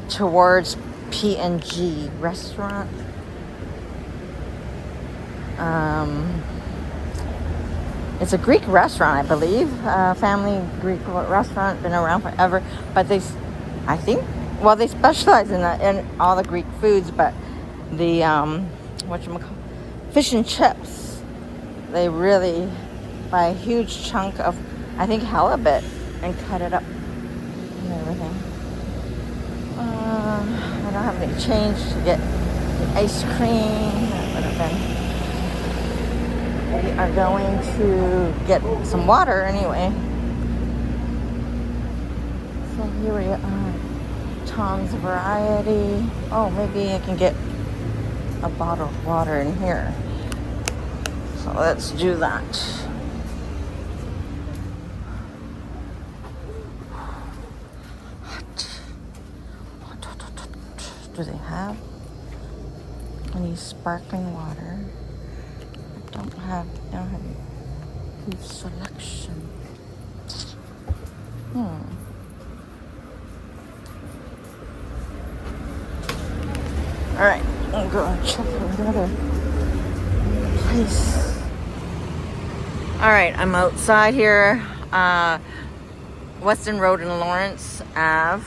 towards P&G restaurant. It's a Greek restaurant, I believe. Family Greek restaurant, been around forever. But I think, well, they specialize in all the Greek foods. But the fish and chips, they really buy a huge chunk of, I think, halibut and cut it up and everything. I don't have any change to get the ice cream. That would have been. We are going to get some water anyway. So here we are. Tom's Variety. Oh, maybe I can get a bottle of water in here. So let's do that. Do they have any sparkling water? I don't have huge selection. Alright, I'll go and check another place. Alright, I'm outside here. Weston Road in Lawrence Ave.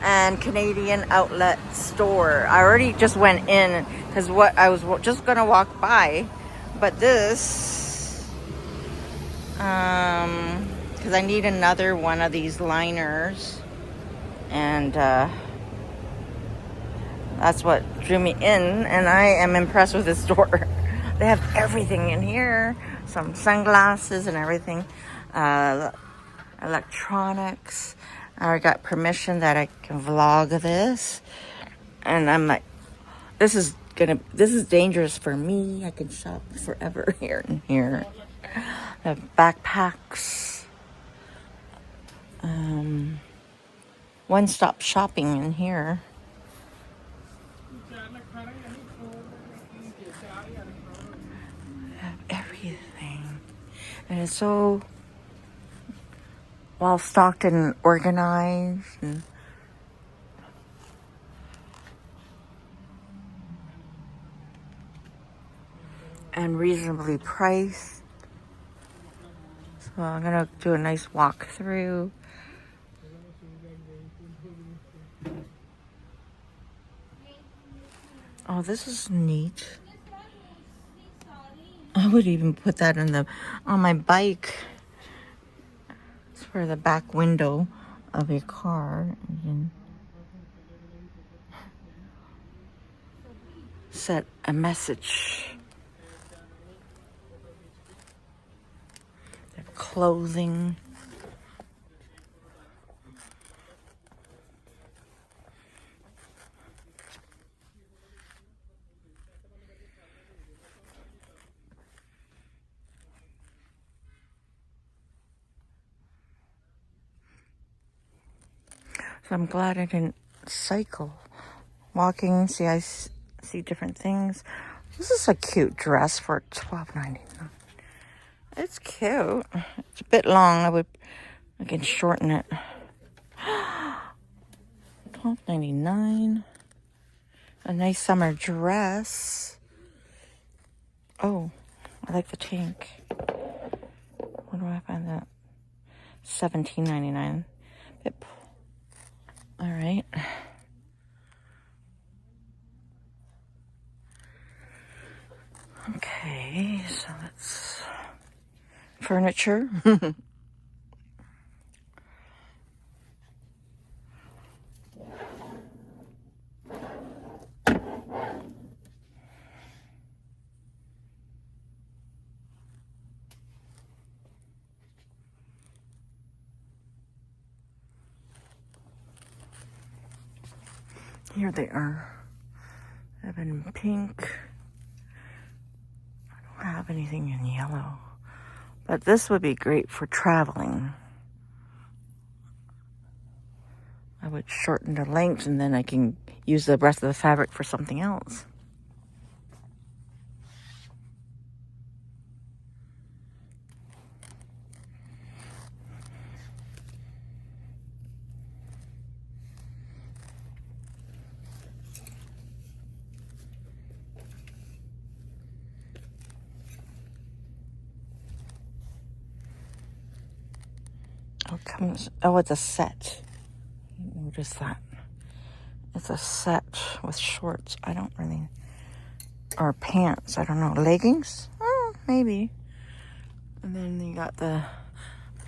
And Canadian Outlet Store. I already just went in because I was just gonna walk by, but this, because I need another one of these liners, and that's what drew me in. And I am impressed with this store. They have everything in here, some sunglasses and everything, electronics. I got permission that I can vlog this, and I'm like, this is dangerous for me. I can shop forever here and here. I have backpacks, one-stop shopping in here. I have everything, and it's so well stocked and organized, and reasonably priced. So I'm gonna do a nice walk through. Oh, this is neat. I would even put that on my bike. It's for the back window of your car. You can set a message. Their clothing. So I'm glad I didn't cycle. Walking, I see different things. This is a cute dress for $12.99. It's cute. It's a bit long. I can shorten it. $12.99. A nice summer dress. Oh, I like the tank. Where do I find that? $17.99. All right. Okay, so that's furniture. Here they are. I have in pink. I don't have anything in yellow. But this would be great for traveling. I would shorten the length and then I can use the rest of the fabric for something else. comes, oh, it's a set. Notice that. It's a set with shorts. I don't really, or pants. I don't know. Leggings? Oh, maybe. And then you got the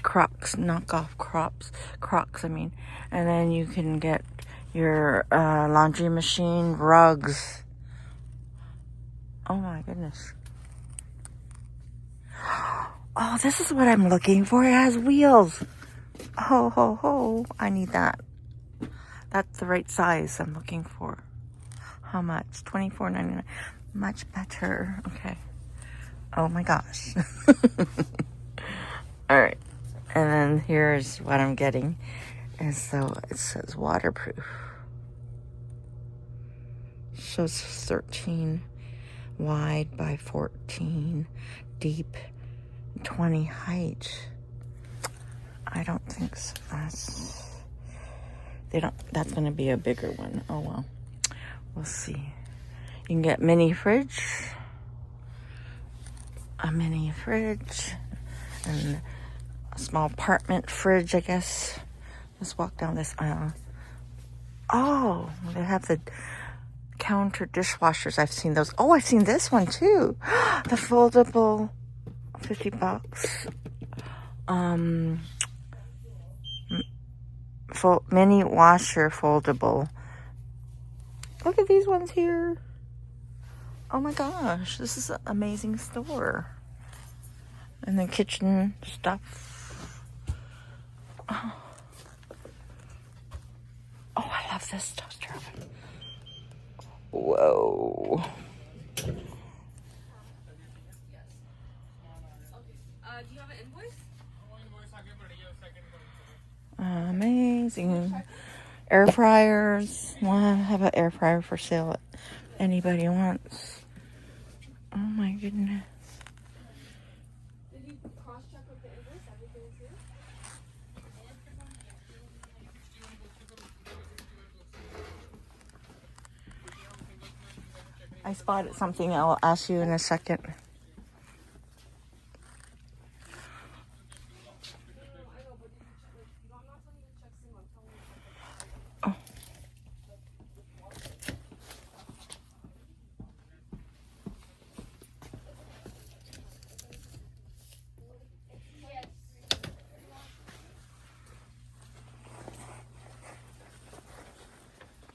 Crocs, knockoff Crocs, I mean. And then you can get your laundry machine, rugs. Oh my goodness. Oh, this is what I'm looking for. It has wheels. Ho, ho, ho. I need that. That's the right size I'm looking for. How much? $24.99. Much better. Okay. Oh my gosh. All right. And then here's what I'm getting. And so it says waterproof. Shows 13 wide by 14 deep, 20 height. I don't think so. That's going to be a bigger one. Oh well. We'll see. You can get mini fridge. A mini fridge. And a small apartment fridge, I guess. Let's walk down this aisle. Oh, they have the counter dishwashers. I've seen those. Oh, I've seen this one too. The foldable, $50. Mini washer foldable. Look at these ones here. Oh my gosh, this is an amazing store. And then kitchen stuff. Oh, I love this toaster oven. Whoa. Do you have an invoice? Amazing. Air fryers. Well, I have an air fryer for sale if anybody wants. Oh my goodness. Did you cross-check with the invoice? Everything's here? I spotted something I'll ask you in a second. Oh.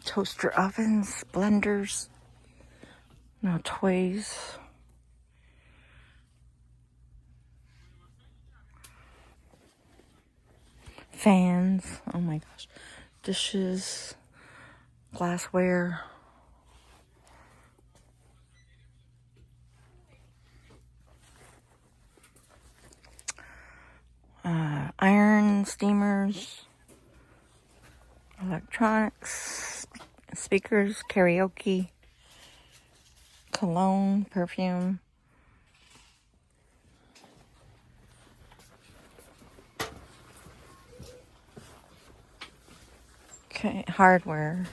Toaster ovens, blenders, no toys. Fans, oh my gosh. Dishes, glassware. Iron steamers, electronics, speakers, karaoke, cologne, perfume. Okay, hardware,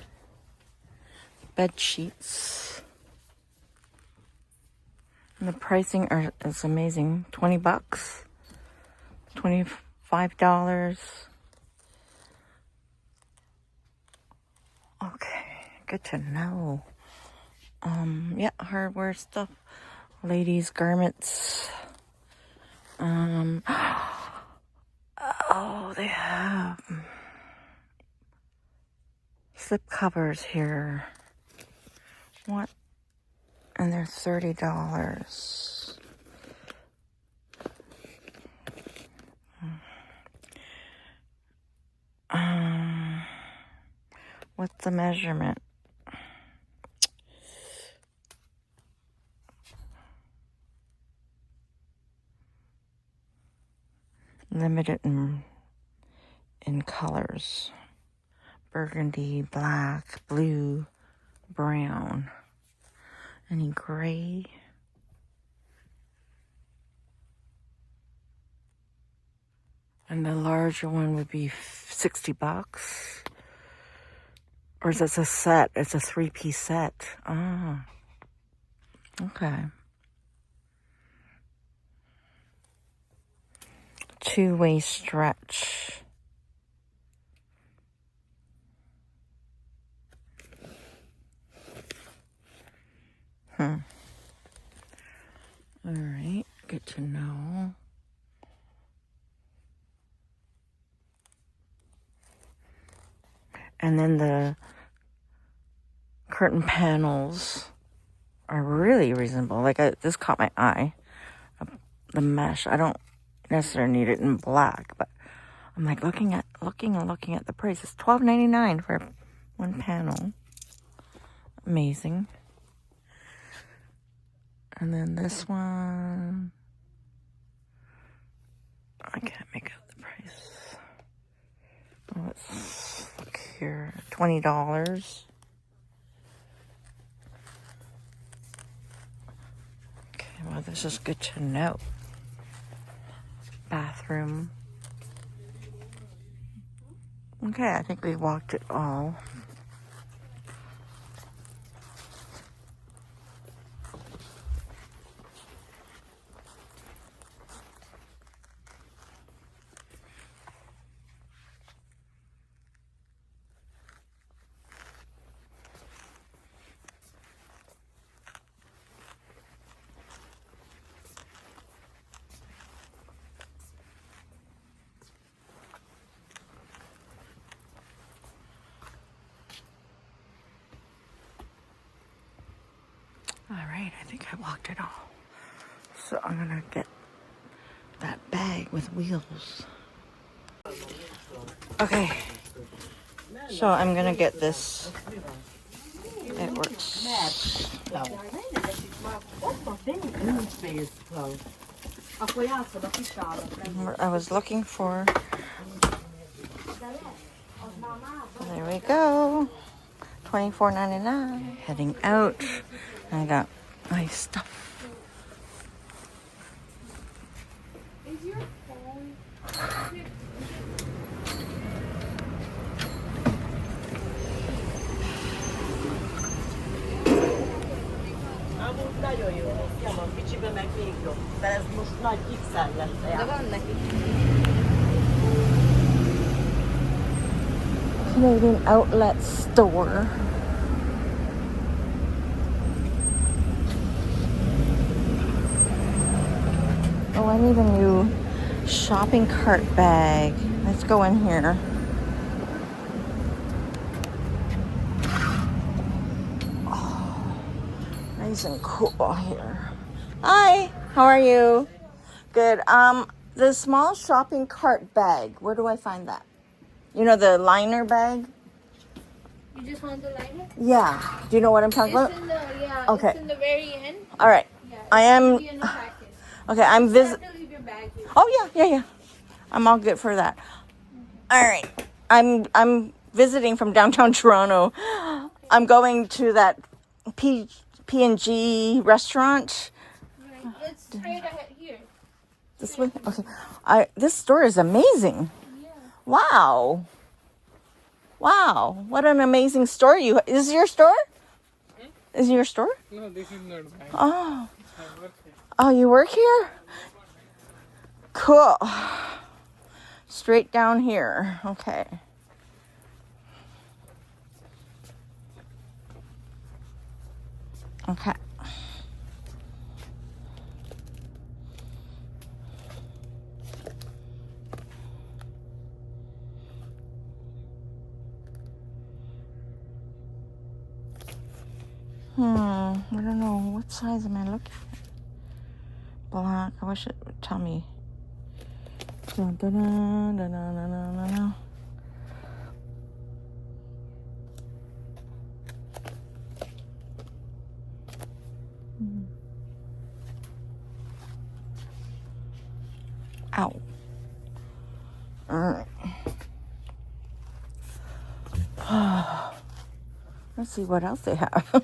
bed sheets. And the pricing is amazing. $20, $25. Okay, good to know. Yeah, hardware stuff. Ladies' garments. Oh, they have slip covers here. What? And they're $30. What's the measurement? Limited in colors. Burgundy, black, blue, brown. Any gray? And the larger one would be $60. Or is this a set? It's a 3-piece set. Oh. Okay. Two-way stretch. All right, good to know. And then the curtain panels are really reasonable. Like, this caught my eye. The mesh. I don't necessarily need it in black, but I'm like looking at the price. It's $12.99 for one panel. Amazing. And then this one, I can't make out the price. Oh, let's look here. $20. Okay, well, this is good to know. Bathroom. Okay, I think we walked it all. All right, I think I walked it all. So I'm gonna get that bag with wheels. Okay, so I'm gonna get this. It works. I was looking for. There we go. $24.99. Heading out. I got my stuff. Is your phone? Canadian outlet store. Oh, I need a new shopping cart bag. Let's go in here. Oh, nice and cool here. Hi, how are you? Good. The small shopping cart bag. Where do I find that? You know, the liner bag? You just want the liner? Yeah. Do you know what I'm talking about? It's in the, yeah, Okay. it's in the very end. All right. Yeah, I am. be in the package. Okay, I'm You visiting. have to leave your bag here. Oh yeah. I'm all good for that. All right. I'm visiting from downtown Toronto. I'm going to that P&G restaurant. Right. It's straight ahead here. This way. Okay. This store is amazing. Yeah. Wow. What an amazing store you. Is this your store? Is it your store? No, this is not mine. Oh. I work here. Oh, you work here? Cool. Straight down here. Okay. Okay. I don't know. What size am I looking at? Black. I wish it would tell me. Dun, dun, dun, dun, dun, dun, dun, dun, dun. Ow. Alright. Let's see what else they have.